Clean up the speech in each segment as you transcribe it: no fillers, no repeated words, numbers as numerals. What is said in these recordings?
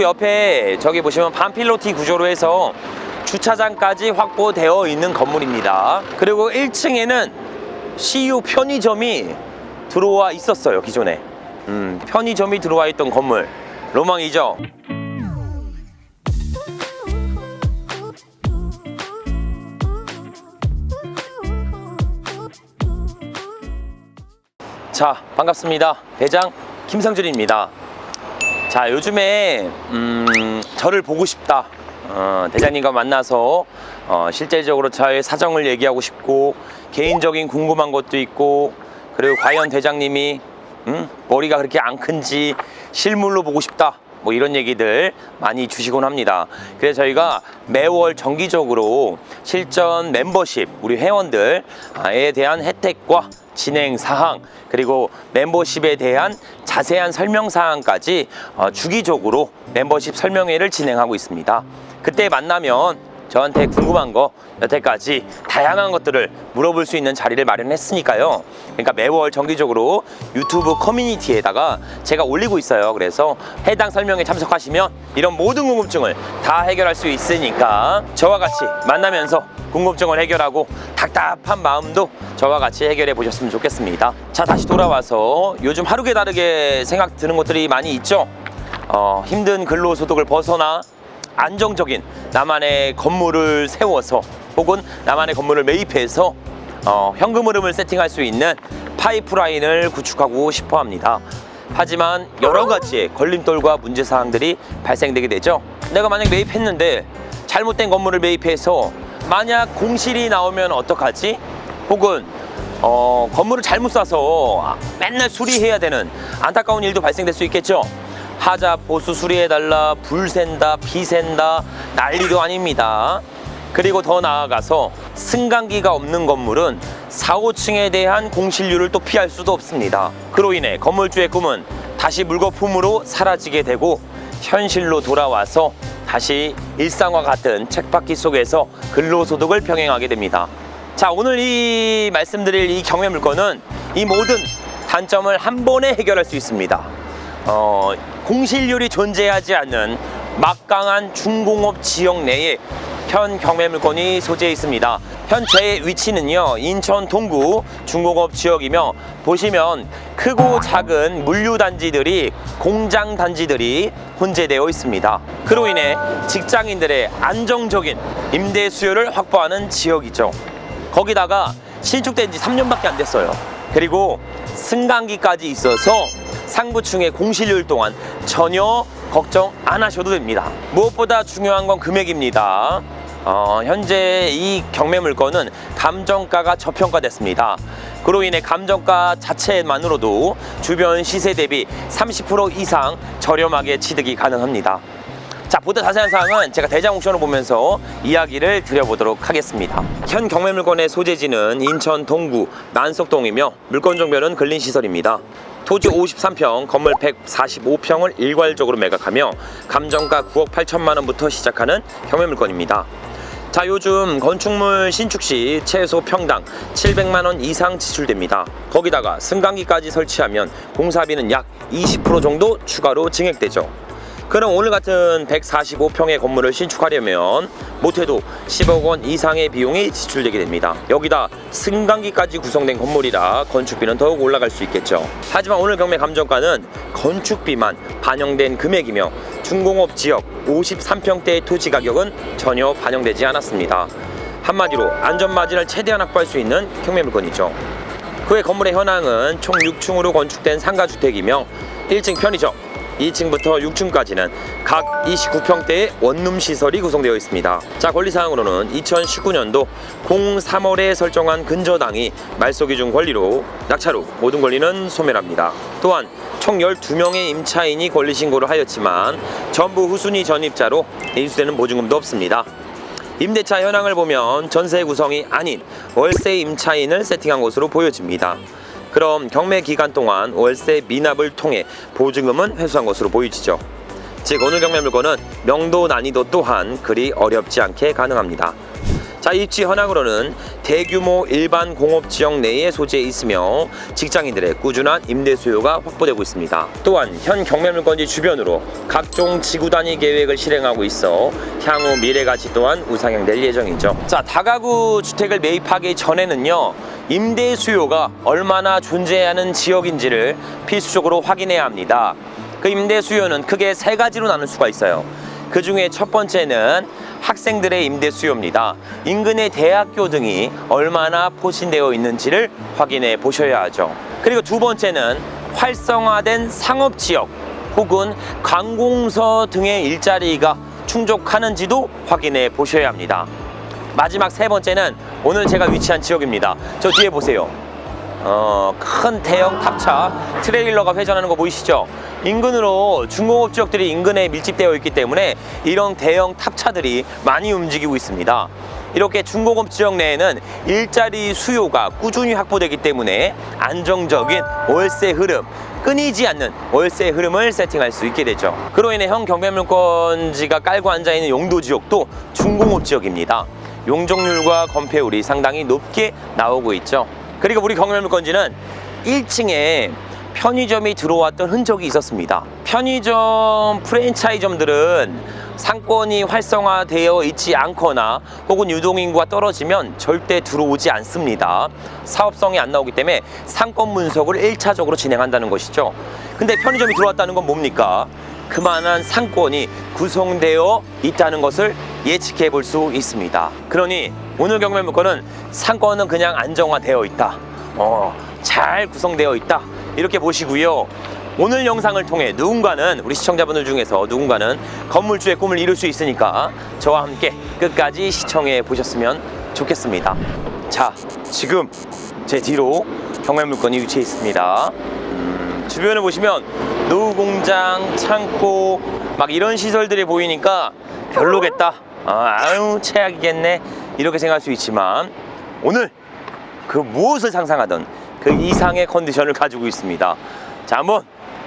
옆에 저기 보시면 반필로티 구조로 해서 주차장까지 확보되어 있는 건물입니다. 그리고 1층에는 CU 편의점이 들어와 있었어요. 기존에 편의점이 들어와 있던 건물. 로망이죠. 자, 반갑습니다. 대장 김성준입니다. 자, 요즘에 저를 보고 싶다, 대장님과 만나서 실제적으로 저의 사정을 얘기하고 싶고, 개인적인 궁금한 것도 있고, 그리고 과연 대장님이 머리가 그렇게 안 큰지 실물로 보고 싶다, 뭐 이런 얘기들 많이 주시곤 합니다. 그래서 저희가 매월 정기적으로 실전 멤버십, 우리 회원들에 대한 혜택과 진행 사항, 그리고 멤버십에 대한 자세한 설명 사항까지 주기적으로 멤버십 설명회를 진행하고 있습니다. 그때 만나면 저한테 궁금한 거 여태까지 다양한 것들을 물어볼 수 있는 자리를 마련했으니까요. 그러니까 매월 정기적으로 유튜브 커뮤니티에다가 제가 올리고 있어요. 그래서 해당 설명에 참석하시면 이런 모든 궁금증을 다 해결할 수 있으니까 저와 같이 만나면서 궁금증을 해결하고 답답한 마음도 저와 같이 해결해 보셨으면 좋겠습니다. 자, 다시 돌아와서 요즘 하루게 다르게 생각 드는 것들이 많이 있죠. 힘든 근로소득을 벗어나 안정적인 나만의 건물을 세워서, 혹은 나만의 건물을 매입해서 현금 흐름을 세팅할 수 있는 파이프라인을 구축하고 싶어 합니다. 하지만 여러 가지의 걸림돌과 문제사항들이 발생되게 되죠. 내가 만약 매입했는데 잘못된 건물을 매입해서 만약 공실이 나오면 어떡하지? 혹은 건물을 잘못 사서 맨날 수리해야 되는 안타까운 일도 발생될 수 있겠죠. 하자 보수 수리해달라, 불 샌다, 비 샌다, 난리도 아닙니다. 그리고 더 나아가서 승강기가 없는 건물은 4, 5층에 대한 공실률을 또 피할 수도 없습니다. 그로 인해 건물주의 꿈은 다시 물거품으로 사라지게 되고 현실로 돌아와서 다시 일상과 같은 쳇바퀴 속에서 근로소득을 병행하게 됩니다. 자, 오늘 이 말씀드릴 이 경매 물건은 이 모든 단점을 한 번에 해결할 수 있습니다. 공실률이 존재하지 않는 막강한 중공업 지역 내에 현 경매 물건이 소재해 있습니다. 현재 위치는요, 인천 동구 중공업 지역이며, 보시면 크고 작은 물류단지들이, 공장단지들이 혼재되어 있습니다. 그로 인해 직장인들의 안정적인 임대 수요를 확보하는 지역이죠. 거기다가 신축된 지 3년밖에 안 됐어요. 그리고 승강기까지 있어서 상부층의 공실률 또한 전혀 걱정 안 하셔도 됩니다. 무엇보다 중요한 건 금액입니다. 현재 이 경매 물건은 감정가가 저평가됐습니다. 그로 인해 감정가 자체만으로도 주변 시세 대비 30% 이상 저렴하게 취득이 가능합니다. 자, 보다 자세한 사항은 제가 대장 옥션을 보면서 이야기를 드려보도록 하겠습니다. 현 경매 물건의 소재지는 인천 동구 난석동이며 물건 종별은 근린시설입니다. 토지 53평, 건물 145평을 일괄적으로 매각하며 감정가 9억 8천만 원부터 시작하는 경매 물건입니다. 자, 요즘 건축물 신축 시 최소 평당 700만 원 이상 지출됩니다. 거기다가 승강기까지 설치하면 공사비는 약 20% 정도 추가로 증액되죠. 그럼 오늘 같은 145평의 건물을 신축하려면 못해도 10억 원 이상의 비용이 지출되게 됩니다. 여기다 승강기까지 구성된 건물이라 건축비는 더욱 올라갈 수 있겠죠. 하지만 오늘 경매 감정가는 건축비만 반영된 금액이며 중공업 지역 53평대의 토지 가격은 전혀 반영되지 않았습니다. 한마디로 안전마진을 최대한 확보할 수 있는 경매 물건이죠. 그의 건물의 현황은 총 6층으로 건축된 상가주택이며 1층 편의점, 2층부터 6층까지는 각 29평대의 원룸 시설이 구성되어 있습니다. 자, 권리사항으로는 2019년도 03월에 설정한 근저당이 말소기준 권리로 낙찰 후 모든 권리는 소멸합니다. 또한 총 12명의 임차인이 권리신고를 하였지만 전부 후순위 전입자로 인수되는 보증금도 없습니다. 임대차 현황을 보면 전세 구성이 아닌 월세 임차인을 세팅한 것으로 보여집니다. 그럼 경매 기간 동안 월세 미납을 통해 보증금은 회수한 것으로 보여지죠. 즉 오늘 경매 물건은 명도 난이도 또한 그리 어렵지 않게 가능합니다. 자, 입지 현황으로는 대규모 일반 공업지역 내에 소재해 있으며 직장인들의 꾸준한 임대 수요가 확보되고 있습니다. 또한 현 경매물건지 주변으로 각종 지구 단위 계획을 실행하고 있어 향후 미래 가치 또한 우상향될 예정이죠. 자, 다가구 주택을 매입하기 전에는요, 임대 수요가 얼마나 존재하는 지역인지를 필수적으로 확인해야 합니다. 그 임대 수요는 크게 세 가지로 나눌 수가 있어요. 그 중에 첫 번째는 학생들의 임대 수요입니다. 인근의 대학교 등이 얼마나 포진되어 있는지를 확인해 보셔야 하죠. 그리고 두 번째는 활성화된 상업지역 혹은 관공서 등의 일자리가 충족하는지도 확인해 보셔야 합니다. 마지막 세 번째는 오늘 제가 위치한 지역입니다. 저 뒤에 보세요. 큰 대형 탑차 트레일러가 회전하는 거 보이시죠? 인근으로 중공업 지역들이 인근에 밀집되어 있기 때문에 이런 대형 탑차들이 많이 움직이고 있습니다. 이렇게 중공업 지역 내에는 일자리 수요가 꾸준히 확보되기 때문에 안정적인 월세 흐름, 끊이지 않는 월세 흐름을 세팅할 수 있게 되죠. 그로 인해 현 경매물건지가 깔고 앉아있는 용도 지역도 중공업 지역입니다. 용적률과 건폐율이 상당히 높게 나오고 있죠. 그리고 우리 경매물건지는 1층에 편의점이 들어왔던 흔적이 있었습니다. 편의점 프랜차이점들은 상권이 활성화되어 있지 않거나 혹은 유동인구가 떨어지면 절대 들어오지 않습니다. 사업성이 안 나오기 때문에 상권 분석을 1차적으로 진행한다는 것이죠. 근데 편의점이 들어왔다는 건 뭡니까? 그만한 상권이 구성되어 있다는 것을 예측해 볼 수 있습니다. 그러니 오늘 경매물건은 상권은 그냥 안정화되어 있다, 잘 구성되어 있다, 이렇게 보시고요. 오늘 영상을 통해 누군가는, 우리 시청자분들 중에서 누군가는 건물주의 꿈을 이룰 수 있으니까 저와 함께 끝까지 시청해 보셨으면 좋겠습니다. 자, 지금 제 뒤로 경매물건이 위치해 있습니다. 주변을 보시면 노후공장, 창고 막 이런 시설들이 보이니까 별로겠다, 아유 최악이겠네, 이렇게 생각할 수 있지만 오늘 그 무엇을 상상하던 그 이상의 컨디션을 가지고 있습니다. 자, 한번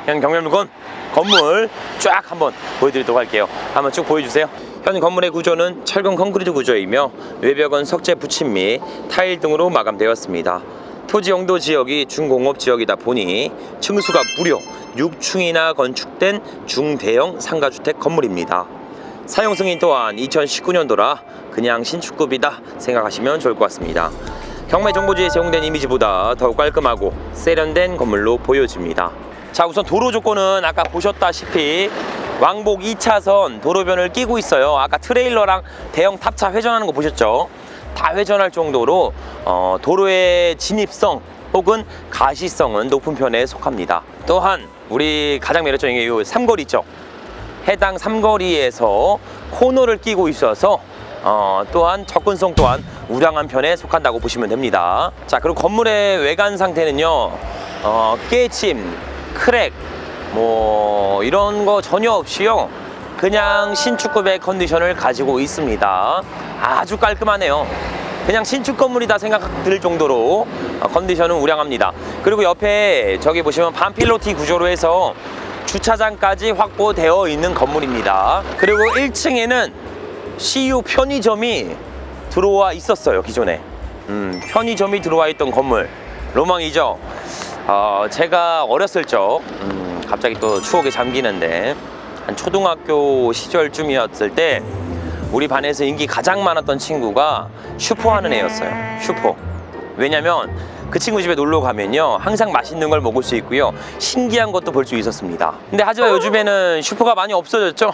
현 경매물건 건물 쫙 한번 보여드리도록 할게요. 한번 쭉 보여주세요. 현 건물의 구조는 철근 콘크리트 구조이며 외벽은 석재 붙임 및 타일 등으로 마감되었습니다. 토지 용도 지역이 중공업 지역이다 보니 층수가 무려 6층이나 건축된 중대형 상가주택 건물입니다. 사용 승인 또한 2019년도라 그냥 신축급이다 생각하시면 좋을 것 같습니다. 경매 정보지에 제공된 이미지보다 더욱 깔끔하고 세련된 건물로 보여집니다. 자, 우선 도로 조건은 아까 보셨다시피 왕복 2차선 도로변을 끼고 있어요. 아까 트레일러랑 대형 탑차 회전하는 거 보셨죠? 다 회전할 정도로 도로의 진입성 혹은 가시성은 높은 편에 속합니다. 또한 우리 가장 매력적인 게 이 삼거리 있죠? 해당 삼거리에서 코너를 끼고 있어서 또한 접근성 또한 우량한 편에 속한다고 보시면 됩니다. 자, 그리고 건물의 외관 상태는요, 깨짐, 크랙 뭐 이런 거 전혀 없이요, 그냥 신축급의 컨디션을 가지고 있습니다. 아주 깔끔하네요. 그냥 신축 건물이다 생각 들 정도로 컨디션은 우량합니다. 그리고 옆에 저기 보시면 반필로티 구조로 해서 주차장까지 확보되어 있는 건물입니다. 그리고 1층에는 CU 편의점이 들어와 있었어요. 기존에 편의점이 들어와 있던 건물 로망이죠. 제가 어렸을 적 갑자기 또 추억에 잠기는데, 한 초등학교 시절쯤이었을 때 우리 반에서 인기 가장 많았던 친구가 슈퍼 하는 애였어요. 슈퍼. 왜냐면 그 친구 집에 놀러 가면요, 항상 맛있는 걸 먹을 수 있고요, 신기한 것도 볼 수 있었습니다. 근데 하지만 요즘에는 슈퍼가 많이 없어졌죠.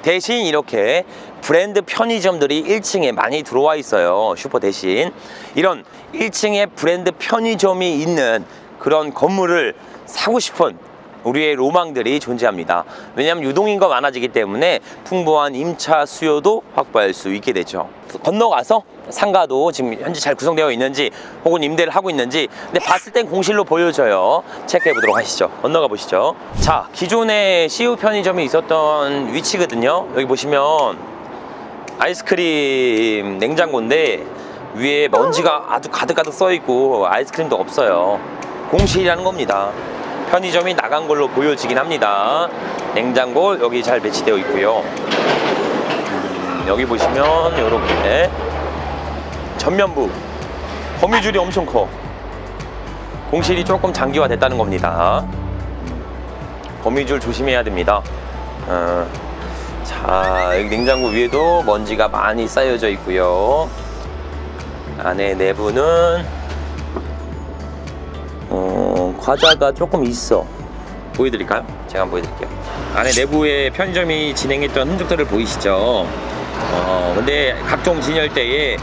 대신 이렇게 브랜드 편의점들이 1층에 많이 들어와 있어요. 슈퍼 대신 이런 1층에 브랜드 편의점이 있는 그런 건물을 사고 싶은 우리의 로망들이 존재합니다. 왜냐하면 유동인구가 많아지기 때문에 풍부한 임차 수요도 확보할 수 있게 되죠. 건너가서 상가도 지금 현재 잘 구성되어 있는지 혹은 임대를 하고 있는지, 근데 봤을 땐 공실로 보여져요. 체크해 보도록 하시죠. 건너가 보시죠. 자, 기존에 CU 편의점이 있었던 위치거든요. 여기 보시면 아이스크림 냉장고인데 위에 먼지가 아주 가득가득 써 있고 아이스크림도 없어요. 공실이라는 겁니다. 편의점이 나간 걸로 보여지긴 합니다. 냉장고 여기 잘 배치되어 있고요. 여기 보시면 이렇게 전면부 거미줄이 엄청 커. 공실이 조금 장기화 됐다는 겁니다. 거미줄 조심해야 됩니다. 자, 여기 냉장고 위에도 먼지가 많이 쌓여져 있고요. 안에 내부는 과자가 조금 있어. 보여드릴까요? 제가 한번 보여드릴게요. 안에 내부에 편의점이 진행했던 흔적들을 보이시죠? 근데 각종 진열대에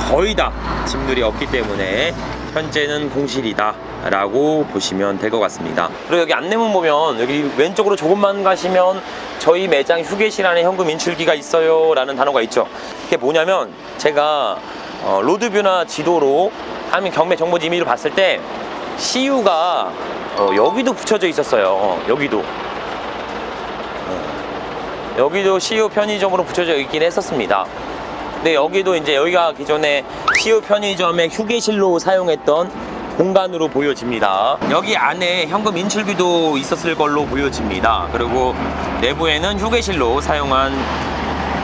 거의 다 짐들이 없기 때문에 현재는 공실이다 라고 보시면 될 것 같습니다. 그리고 여기 안내문 보면 여기 왼쪽으로 조금만 가시면 저희 매장 휴게실 안에 현금 인출기가 있어요 라는 단어가 있죠. 이게 뭐냐면 제가 로드뷰나 지도로 아니면 경매 정보 지미를 봤을 때 CU가 여기도 붙여져 있었어요. 여기도 CU 편의점으로 붙여져 있긴 했었습니다. 근데 여기도 이제 여기가 기존에 CU 편의점의 휴게실로 사용했던 공간으로 보여집니다. 여기 안에 현금 인출기도 있었을 걸로 보여집니다. 그리고 내부에는 휴게실로 사용한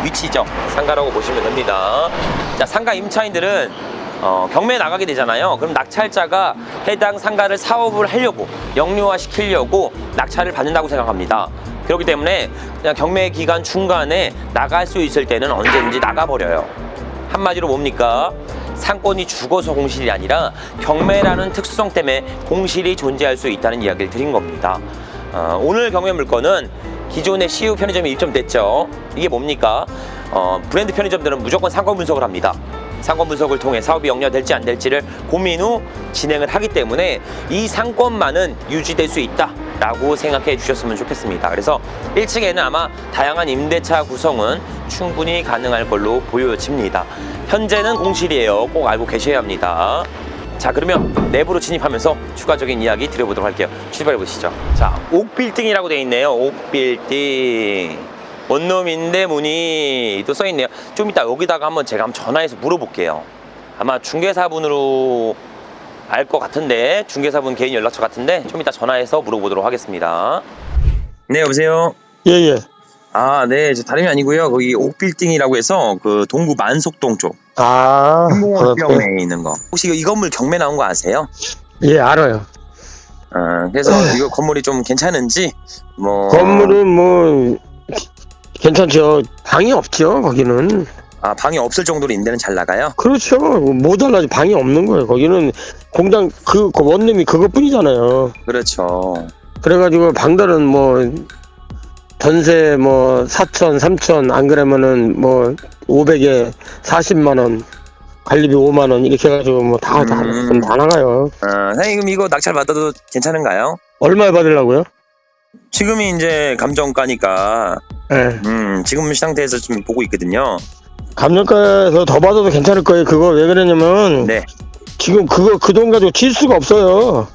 위치죠. 상가라고 보시면 됩니다. 자, 상가 임차인들은 경매에 나가게 되잖아요. 그럼 낙찰자가 해당 상가를 사업을 하려고 영리화 시키려고 낙찰을 받는다고 생각합니다. 그렇기 때문에 그냥 경매 기간 중간에 나갈 수 있을 때는 언제든지 나가버려요. 한마디로 뭡니까? 상권이 죽어서 공실이 아니라 경매라는 특수성 때문에 공실이 존재할 수 있다는 이야기를 드린 겁니다. 오늘 경매 물건은 기존의 CU 편의점이 입점됐죠. 이게 뭡니까? 브랜드 편의점들은 무조건 상권 분석을 합니다. 상권 분석을 통해 사업이 영려될지 안 될지를 고민 후 진행을 하기 때문에 이 상권만은 유지될 수 있다 라고 생각해 주셨으면 좋겠습니다. 그래서 1층에는 아마 다양한 임대차 구성은 충분히 가능할 걸로 보여집니다. 현재는 공실이에요. 꼭 알고 계셔야 합니다. 자, 그러면 내부로 진입하면서 추가적인 이야기 드려보도록 할게요. 출발해 보시죠. 자, 옥빌딩이라고 되어 있네요. 옥빌딩. 원룸인데 문이 또 써있네요. 좀 이따 여기다가 한번 제가 한번 전화해서 물어볼게요. 아마 중개사분으로 알 것 같은데, 중개사분 개인 연락처 같은데 좀 이따 전화해서 물어보도록 하겠습니다. 네, 여보세요? 예예. 아, 네, 저 다름이 아니고요. 거기 옥빌딩이라고 해서 그 동구 만속동 쪽 아, 경매에 있는 거. 혹시 이 건물 경매 나온 거 아세요? 예, 알아요. 그래서 이거 건물이 좀 괜찮은지 뭐. 건물은 뭐 괜찮죠. 방이 없죠, 거기는. 아, 방이 없을 정도로 임대는 잘 나가요? 그렇죠. 모자라지 방이 없는 거예요. 거기는 공장 그 원룸이 그것뿐이잖아요. 그렇죠. 그래가지고 방들은 뭐 전세 뭐 4천, 3천 안 그러면은 뭐 500에 40만 원, 관리비 5만 원 이렇게 해가지고 뭐 다 나가요. 선생님, 그럼 이거 낙찰 받아도 괜찮은가요? 얼마에 받으려고요? 지금이 이제 감정가니까 지금 상태에서 좀 보고 있거든요. 감정가에서 더 받아도 괜찮을 거예요. 그거 왜 그러냐면 네. 지금 그 돈 가지고 질 수가 없어요.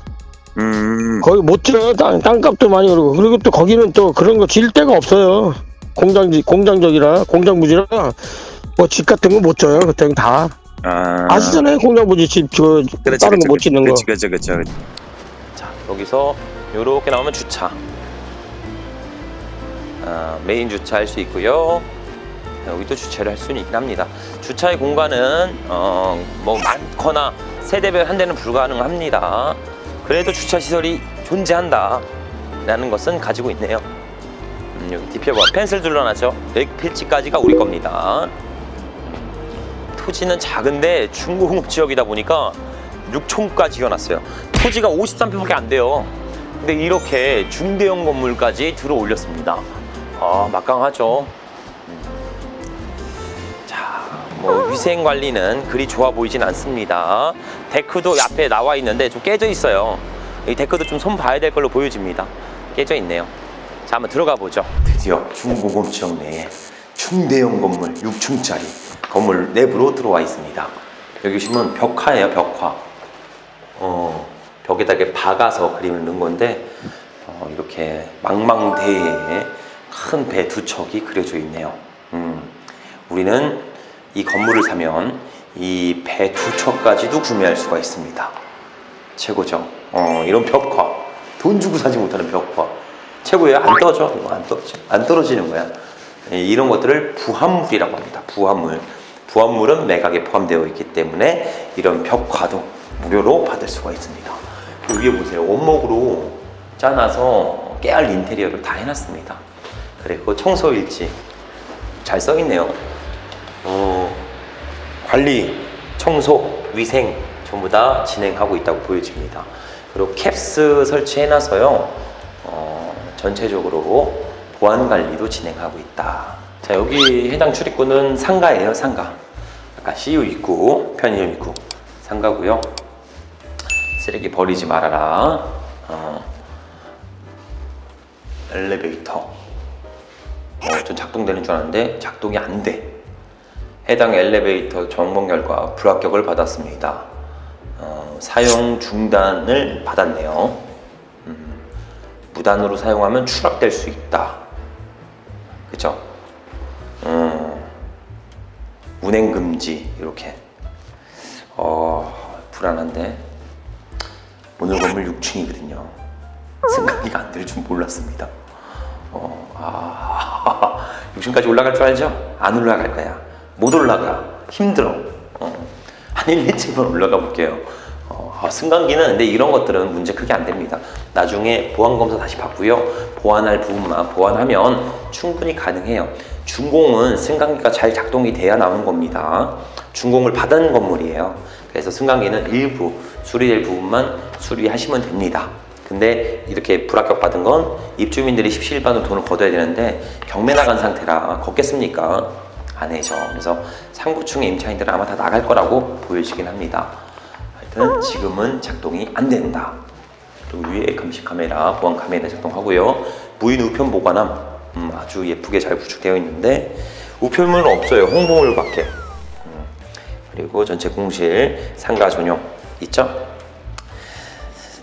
거기 못 져요. 땅값도 많이 오르고. 그리고 또 거기는 또 그런 거 질 데가 없어요. 공장적이라 공장부지라 뭐 집 같은 거 못 져요. 그때는 다 아시잖아요. 공장부지 집 다른 거 못 짓는 거. 그렇죠. 자, 여기서 요렇게 나오면 주차. 메인 주차할 수 있고요. 여기도 주차를 할 수는 있긴 합니다. 주차의 공간은 뭐 많거나 세대별 한 대는 불가능합니다. 그래도 주차 시설이 존재한다 라는 것은 가지고 있네요. 여기 뒤편봐 펜슬 둘러놨죠. 여기 필지까지가 우리 겁니다. 토지는 작은데 중공업 지역이다 보니까 6촌까지 지어놨어요. 토지가 53평밖에 안 돼요. 근데 이렇게 중대형 건물까지 들어 올렸습니다. 막강하죠. 뭐 위생 관리는 그리 좋아 보이진 않습니다. 데크도 앞에 나와 있는데 좀 깨져 있어요. 이 데크도 좀 손 봐야 될 걸로 보여집니다. 깨져 있네요. 자, 한번 들어가 보죠. 드디어 중공업 지역 내에 중대형 건물 6층짜리 건물 내부로 들어와 있습니다. 여기 보시면 벽화예요, 벽화. 벽에다 이렇게 박아서 그림을 넣은 건데 이렇게 망망대해에 큰 배 두 척이 그려져 있네요. 우리는 이 건물을 사면 이 배 두 척까지도 구매할 수가 있습니다. 최고죠. 이런 벽화, 돈 주고 사지 못하는 벽화 최고예요. 안 떠져. 이거 안 떨어지는 거야. 이런 것들을 부합물이라고 합니다. 부합물은 매각에 포함되어 있기 때문에 이런 벽화도 무료로 받을 수가 있습니다. 그 위에 보세요. 원목으로 짜놔서 깨알 인테리어를 다 해놨습니다. 그리고 청소 일지 잘 써있네요. 관리, 청소, 위생 전부 다 진행하고 있다고 보여집니다. 그리고 캡스 설치해놔서요, 전체적으로 보안 관리도 진행하고 있다. 자, 여기 해당 출입구는 상가예요. 상가. 약간 CU 입구, 편의점 입구, 상가고요. 쓰레기 버리지 말아라. 엘리베이터. 좀 작동되는 줄 알았는데 작동이 안 돼. 해당 엘리베이터 점검 결과 불합격을 받았습니다. 사용 중단을 받았네요. 무단으로 사용하면 추락될 수 있다. 그죠? 운행 금지 이렇게. 불안한데 오늘 건물 6층이거든요. 생각이 안 될 줄 몰랐습니다. 6층까지 올라갈 줄 알죠? 안 올라갈 거야. 못 올라가. 힘들어. 한 1, 2층만 올라가 볼게요. 승강기는 근데 이런 것들은 문제 크게 안 됩니다. 나중에 보안검사 다시 받고요. 보완할 부분만 보완하면 충분히 가능해요. 준공은 승강기가 잘 작동이 돼야 나오는 겁니다. 준공을 받은 건물이에요. 그래서 승강기는 일부 수리될 부분만 수리하시면 됩니다. 근데 이렇게 불합격 받은 건 입주민들이 십시일반으로 돈을 걷어야 되는데 경매 나간 상태라 걷겠습니까? 안 해죠. 그래서 상부층의 임차인들은 아마 다 나갈 거라고 보여지긴 합니다. 하여튼 지금은 작동이 안 된다. 그리고 위에 감시 카메라, 보안 카메라 작동하고요. 무인 우편 보관함 아주 예쁘게 잘 구축되어 있는데 우편물은 없어요. 홍보물밖에. 그리고 전체 공실, 상가 전용 있죠?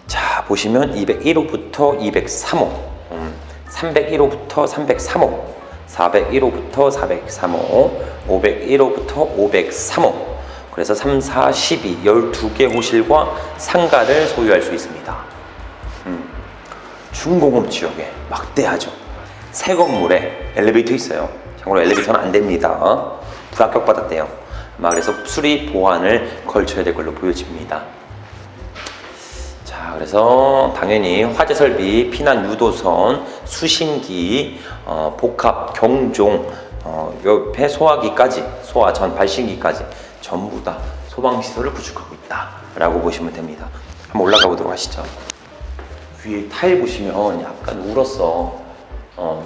자, 보시면 201호부터 203호, 301호부터 303호, 401호부터 403호, 501호부터 503호. 그래서 3, 4, 12, 12개 호실과 상가를 소유할 수 있습니다. 중공업 지역에 막대하죠. 새 건물에 엘리베이터 있어요. 참고로 엘리베이터는 안 됩니다. 불합격 받았대요. 그래서 수리 보완을 걸쳐야 될 걸로 보여집니다. 자, 그래서 당연히 화재 설비, 피난 유도선, 수신기, 복합, 경종, 옆에 소화기까지, 소화전, 발신기까지 전부 다 소방시설을 구축하고 있다라고 보시면 됩니다. 한번 올라가 보도록 하시죠. 위에 타일 보시면 약간 울었어.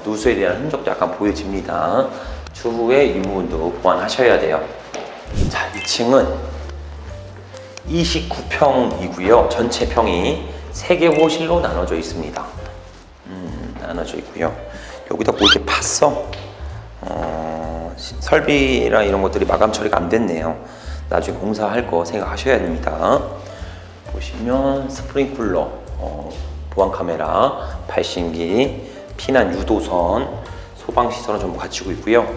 누수에 대한 흔적도 약간 보여집니다. 추후에 이 부분도 보완하셔야 돼요. 자, 2층은 29평이고요. 전체 평이 3개 호실로 나눠져 있습니다. 나눠져 있고요. 여기다 뭐 이렇게 팠어. 설비랑 이런 것들이 마감 처리가 안 됐네요. 나중에 공사할 거 생각하셔야 됩니다. 보시면 스프링클러, 보안 카메라, 발신기, 피난 유도선, 소방시설은 전부 갖추고 있고요.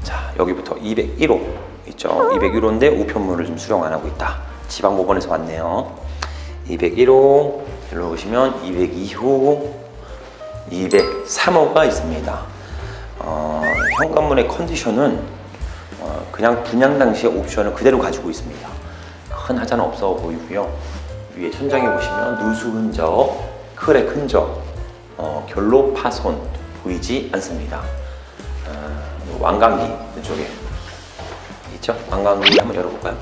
자, 여기부터 201호 있죠. 201호인데 우편물을 좀 수령 안 하고 있다. 지방법원에서 왔네요. 201호, 여기로 보시면 202호, 203호가 있습니다. 현관문의 컨디션은 그냥 분양 당시의 옵션을 그대로 가지고 있습니다. 큰 하자는 없어 보이고요. 위에 천장에 보시면 누수 흔적, 크랙 흔적, 결로 파손 보이지 않습니다. 완강기 이쪽에 있죠? 완강기 한번 열어볼까요?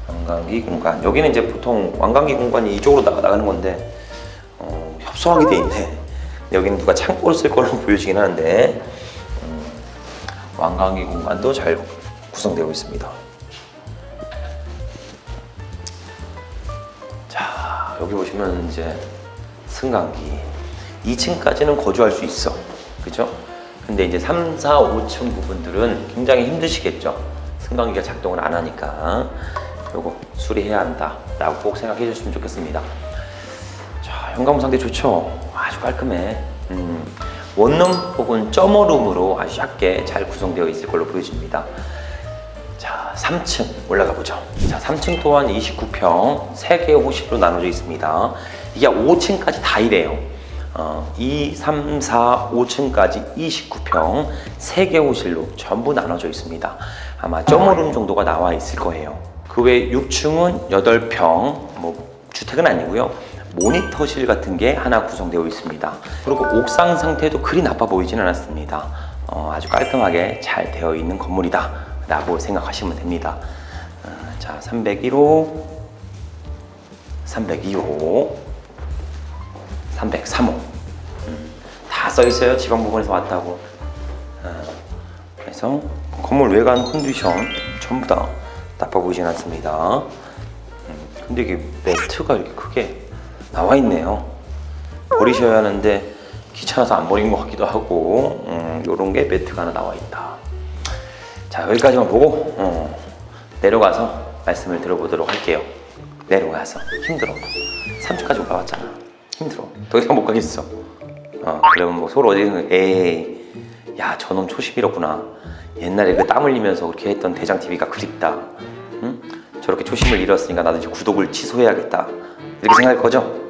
완강기 공간. 여기는 이제 보통 완강기 공간이 이쪽으로 나가는 건데 협소하게 돼 있네. 여기는 누가 창고를 쓸 걸로 보여지긴 하는데 완강기 공간도 잘 구성되어 있습니다. 자, 여기 보시면 이제 승강기 2층까지는 거주할 수 있어. 그죠? 근데 이제 3, 4, 5층 부분들은 굉장히 힘드시겠죠? 승강기가 작동을 안 하니까 요거 수리해야 한다 라고 꼭 생각해 주셨으면 좋겠습니다. 자, 현관문 상태 좋죠? 아주 깔끔해. 원룸 혹은 점어룸으로 아주 얇게 잘 구성되어 있을 걸로 보여집니다. 자, 3층 올라가 보죠. 자, 3층 또한 29평 3개의 호실로 나눠져 있습니다. 이게 5층까지 다 이래요. 2, 3, 4, 5층까지 29평 3개 호실로 전부 나눠져 있습니다. 아마 점오룸 정도가 나와 있을 거예요. 그 외 6층은 8평, 뭐 주택은 아니고요. 모니터실 같은 게 하나 구성되어 있습니다. 그리고 옥상 상태도 그리 나빠 보이진 않았습니다. 아주 깔끔하게 잘 되어 있는 건물이다 라고 생각하시면 됩니다. 자, 301호, 302호, 303호 다 써있어요. 지방법원에서 왔다고. 그래서 건물 외관 컨디션 전부 다 나빠 보이진 않습니다. 근데 이게 매트가 이렇게 크게 나와 있네요. 버리셔야 하는데 귀찮아서 안 버린 것 같기도 하고, 요런 게 매트가 하나 나와 있다. 자, 여기까지만 보고 내려가서 말씀을 들어보도록 할게요. 내려가서 힘들어. 3층까지 올라왔잖아. 힘들어. 더 이상 못 가겠어. 그러면 뭐 서로 어디 에이, 야, 저놈 초심 잃었구나. 옛날에 그 땀 흘리면서 그렇게 했던 대장 TV가 그립다. 응? 저렇게 초심을 잃었으니까 나도 이제 구독을 취소해야겠다. 이렇게 생각할 거죠?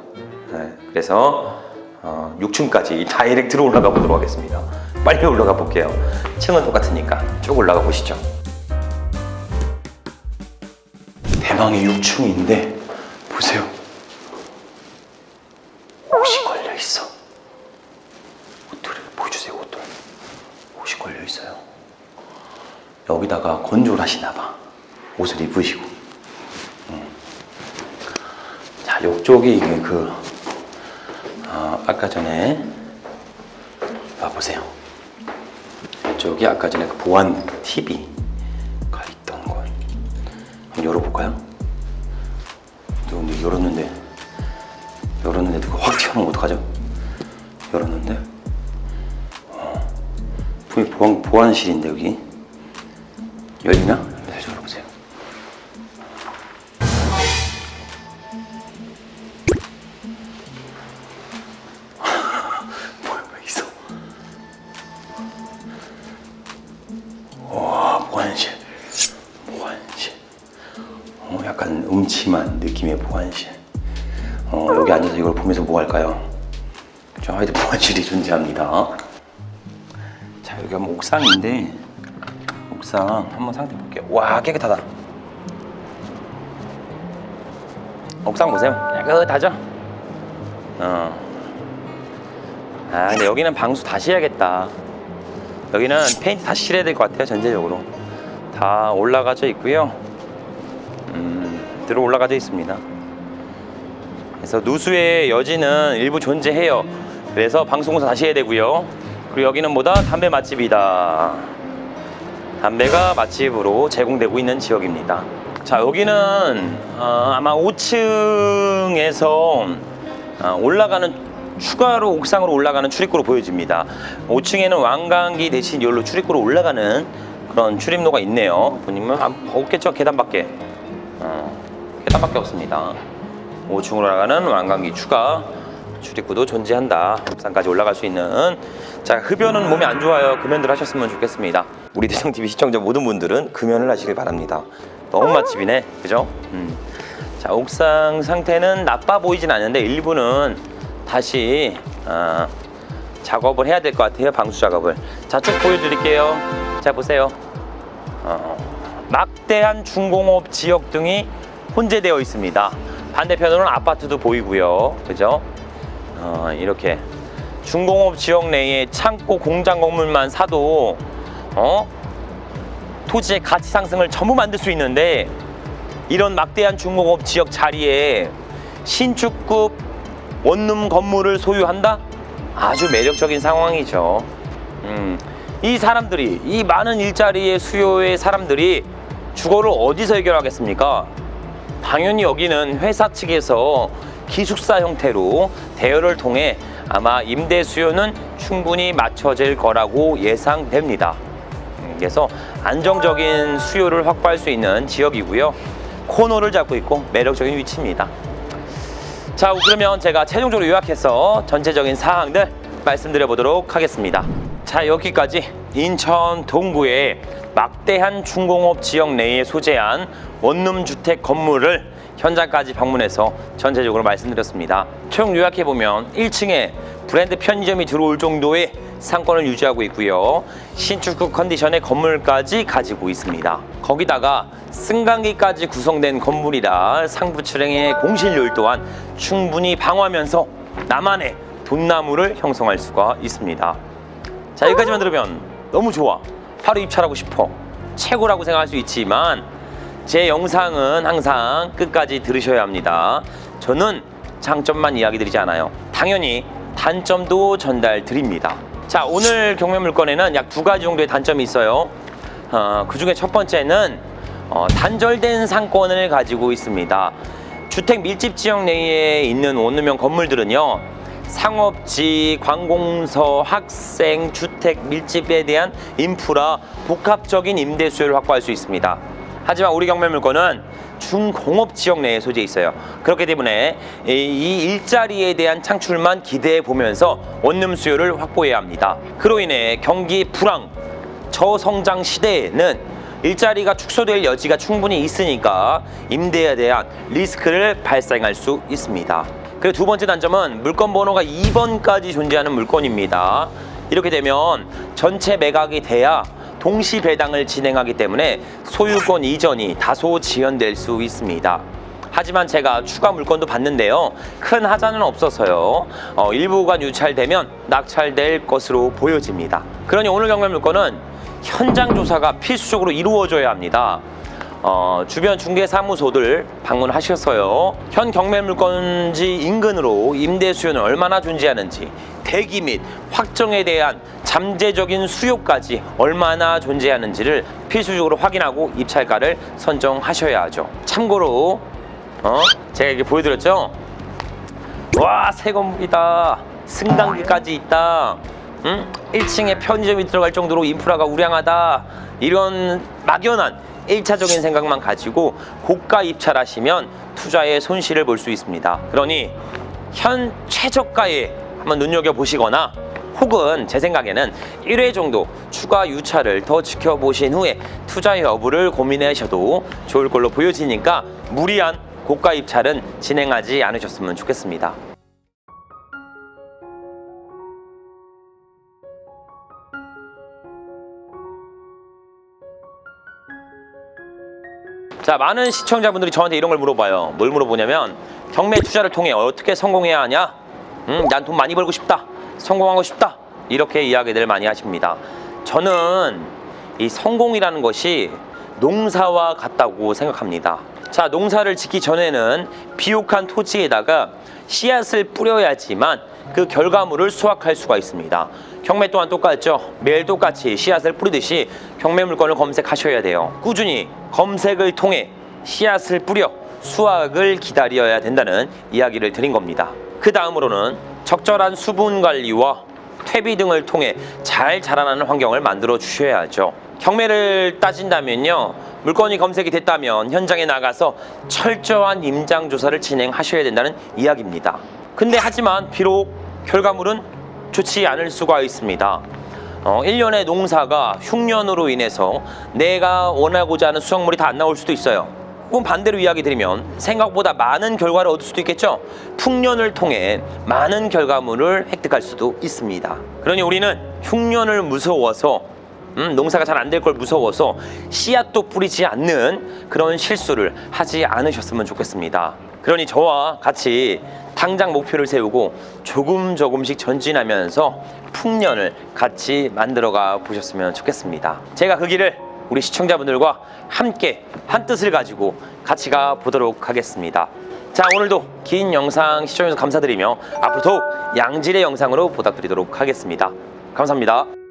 네, 그래서 6층까지 다이렉트로 올라가 보도록 하겠습니다. 빨리 올라가 볼게요. 층은 똑같으니까 쭉 올라가 보시죠. 대망의 6층인데 보세요. 옷이 걸려 있어. 옷들 보여주세요. 옷들. 옷이 걸려 있어요. 여기다가 건조를 하시나 봐. 옷을 입으시고. 자, 요쪽이 아까 전에 봐보세요. 이쪽이 아까 전에 그 보안 TV가 있던 거. 한번 열어볼까요? 근데 열었는데 그거 확 튀어나온 거 어떡하죠? 열었는데 분명히 보안실인데 여기 열리나? 다시 열어보세요. 뭐야, 왜 있어? 와, 보안실. 약간 음침한 느낌의 보안실. 여기 앉아서 이걸 보면서 뭐 할까요? 저 하여튼 보안실이 존재합니다. 자, 여기 한번 옥상인데, 옥상 한번 상태 볼게요. 와, 깨끗하다. 옥상 보세요. 깨끗하죠? 근데 여기는 방수 다시 해야겠다. 여기는 페인트 다시 칠해야 될 것 같아요. 전체적으로 다 올라가져 있고요. 들어 올라가져 있습니다. 그래서 누수의 여지는 일부 존재해요. 그래서 방수공사 다시 해야 되고요. 그리고 여기는 뭐다? 담배 맛집이다. 담배가 맛집으로 제공되고 있는 지역입니다. 자, 여기는 아마 5층에서 올라가는 추가로 옥상으로 올라가는 출입구로 보여집니다. 5층에는 왕강기 대신 여기로 출입구로 올라가는 그런 출입로가 있네요. 보시면 없겠죠? 계단밖에. 계단밖에 없습니다. 5층으로 올라가는 왕강기 추가 출입구도 존재한다. 옥상까지 올라갈 수 있는. 자, 흡연은 몸에 안 좋아요. 금연들 하셨으면 좋겠습니다. 우리 대장TV 시청자 모든 분들은 금연을 하시길 바랍니다. 너무 맛집이네, 그죠? 자, 옥상 상태는 나빠 보이진 않는데 일부는 다시 작업을 해야 될 것 같아요. 방수 작업을. 자, 쭉 보여드릴게요. 자, 보세요. 막대한 중공업 지역 등이 혼재되어 있습니다. 반대편으로는 아파트도 보이고요. 그죠? 이렇게 중공업 지역 내에 창고 공장 건물만 사도 토지의 가치 상승을 전부 만들 수 있는데, 이런 막대한 중공업 지역 자리에 신축급 원룸 건물을 소유한다? 아주 매력적인 상황이죠. 이 사람들이, 이 많은 일자리의 수요의 사람들이 주거를 어디서 해결하겠습니까? 당연히 여기는 회사 측에서 기숙사 형태로 대여를 통해 아마 임대 수요는 충분히 맞춰질 거라고 예상됩니다. 그래서 안정적인 수요를 확보할 수 있는 지역이고요. 코너를 잡고 있고 매력적인 위치입니다. 자, 그러면 제가 최종적으로 요약해서 전체적인 사항들 말씀드려 보도록 하겠습니다. 자, 여기까지 인천 동구의 막대한 중공업 지역 내에 소재한 원룸 주택 건물을 현장까지 방문해서 전체적으로 말씀드렸습니다. 총 요약해보면 1층에 브랜드 편의점이 들어올 정도의 상권을 유지하고 있고요. 신축급 컨디션의 건물까지 가지고 있습니다. 거기다가 승강기까지 구성된 건물이라 상부 출행의 공실률 또한 충분히 방어하면서 나만의 돈나무를 형성할 수가 있습니다. 자, 여기까지만 들으면 너무 좋아, 바로 입찰하고 싶어, 최고라고 생각할 수 있지만 제 영상은 항상 끝까지 들으셔야 합니다. 저는 장점만 이야기 드리지 않아요. 당연히 단점도 전달 드립니다. 자, 오늘 경매 물건에는 약 2가지 정도의 단점이 있어요. 그 중에 첫 번째는 단절된 상권을 가지고 있습니다. 주택 밀집 지역 내에 있는 원룸형 건물들은요, 상업지, 관공서, 학생, 주택 밀집에 대한 인프라, 복합적인 임대 수요를 확보할 수 있습니다. 하지만 우리 경매 물건은 중공업 지역 내에 소재해 있어요. 그렇기 때문에 이 일자리에 대한 창출만 기대해 보면서 원룸 수요를 확보해야 합니다. 그로 인해 경기 불황, 저성장 시대에는 일자리가 축소될 여지가 충분히 있으니까 임대에 대한 리스크를 발생할 수 있습니다. 그리고 두 번째 단점은 물건 번호가 2번까지 존재하는 물건입니다. 이렇게 되면 전체 매각이 돼야 동시 배당을 진행하기 때문에 소유권 이전이 다소 지연될 수 있습니다. 하지만 제가 추가 물건도 봤는데요, 큰 하자는 없어서요, 일부가 유찰되면 낙찰될 것으로 보여집니다. 그러니 오늘 경매 물건은 현장 조사가 필수적으로 이루어져야 합니다. 주변 중개사무소들 방문하셔서요, 현 경매 물건지 인근으로 임대 수요는 얼마나 존재하는지, 대기 및 확정에 대한 잠재적인 수요까지 얼마나 존재하는지를 필수적으로 확인하고 입찰가를 선정하셔야 하죠. 참고로 제가 이렇게 보여드렸죠? 와, 새 건물이다, 승강기까지 있다, 1층에 편의점이 들어갈 정도로 인프라가 우량하다, 이런 막연한 1차적인 생각만 가지고 고가 입찰하시면 투자의 손실을 볼 수 있습니다. 그러니 현 최저가에 한번 눈여겨보시거나, 혹은 제 생각에는 1회 정도 추가 유찰을 더 지켜보신 후에 투자 여부를 고민하셔도 좋을 걸로 보여지니까 무리한 고가 입찰은 진행하지 않으셨으면 좋겠습니다. 자, 많은 시청자분들이 저한테 이런 걸 물어봐요. 뭘 물어보냐면, 경매 투자를 통해 어떻게 성공해야 하냐? 난 돈 많이 벌고 싶다, 성공하고 싶다, 이렇게 이야기들 많이 하십니다. 저는 이 성공이라는 것이 농사와 같다고 생각합니다. 자, 농사를 짓기 전에는 비옥한 토지에다가 씨앗을 뿌려야지만 그 결과물을 수확할 수가 있습니다. 경매 또한 똑같죠. 매일 똑같이 씨앗을 뿌리듯이 경매 물건을 검색하셔야 돼요. 꾸준히 검색을 통해 씨앗을 뿌려 수확을 기다려야 된다는 이야기를 드린 겁니다. 그 다음으로는 적절한 수분 관리와 퇴비 등을 통해 잘 자라나는 환경을 만들어 주셔야죠. 경매를 따진다면요, 물건이 검색이 됐다면 현장에 나가서 철저한 임장 조사를 진행하셔야 된다는 이야기입니다. 근데 하지만 비록 결과물은 좋지 않을 수가 있습니다. 1년의 농사가 흉년으로 인해서 내가 원하고자 하는 수확물이 다 안 나올 수도 있어요. 혹은 반대로 이야기 드리면 생각보다 많은 결과를 얻을 수도 있겠죠. 풍년을 통해 많은 결과물을 획득할 수도 있습니다. 그러니 우리는 흉년을 무서워서, 농사가 잘 안 될 걸 무서워서 씨앗도 뿌리지 않는 그런 실수를 하지 않으셨으면 좋겠습니다. 그러니 저와 같이 당장 목표를 세우고 조금씩 전진하면서 풍년을 같이 만들어가 보셨으면 좋겠습니다. 제가 그 길을 우리 시청자분들과 함께 한 뜻을 가지고 같이 가 보도록 하겠습니다. 자, 오늘도 긴 영상 시청해주셔서 감사드리며 앞으로 더욱 양질의 영상으로 부탁드리도록 하겠습니다. 감사합니다.